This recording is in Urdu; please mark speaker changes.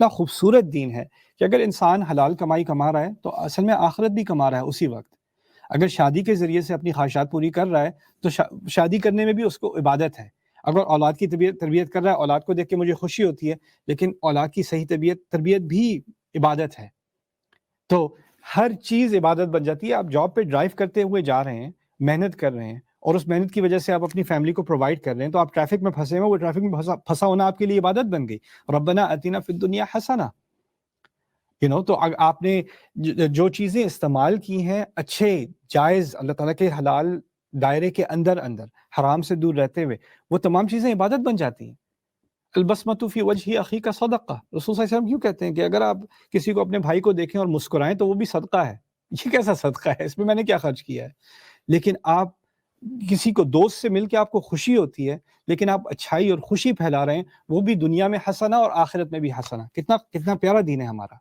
Speaker 1: کتنا خوبصورت دین ہے کہ اگر انسان حلال کمائی کما رہا ہے تو اصل میں آخرت بھی کما رہا ہے اسی وقت. اگر شادی کے ذریعے سے اپنی خواہشات پوری کر رہا ہے تو شادی کرنے میں بھی اس کو عبادت ہے. اگر اولاد کی تربیت کر رہا ہے، اولاد کو دیکھ کے مجھے خوشی ہوتی ہے، لیکن اولاد کی صحیح تربیت بھی عبادت ہے. تو ہر چیز عبادت بن جاتی ہے. آپ جاب پہ ڈرائیو کرتے ہوئے جا رہے ہیں، محنت کر رہے ہیں، اور اس محنت کی وجہ سے آپ اپنی فیملی کو پرووائڈ کر رہے ہیں، تو آپ ٹریفک میں پھنسے ہوئے، وہ ٹریفک میں پھنسا ہونا آپ کے لیے عبادت بن گئی. ربنا آتنا فی الدنیا حسنہ. تو آپ نے جو چیزیں استعمال کی ہیں اچھے جائز اللہ تعالیٰ کے حلال دائرے کے اندر حرام سے دور رہتے ہوئے، وہ تمام چیزیں عبادت بن جاتی ہیں. البسمۃ فی وجہ اخیک صدقہ. رسول صلی اللہ علیہ وسلم کیوں کہتے ہیں کہ اگر آپ کسی کو اپنے بھائی کو دیکھیں اور مسکرائیں تو وہ بھی صدقہ ہے. یہ کیسا صدقہ ہے؟ اس میں نے کیا خرچ کیا ہے؟ لیکن آپ کسی کو دوست سے مل کے آپ کو خوشی ہوتی ہے، لیکن آپ اچھائی اور خوشی پھیلا رہے ہیں، وہ بھی دنیا میں حسنہ اور آخرت میں بھی حسنہ. کتنا پیارا دین ہے ہمارا.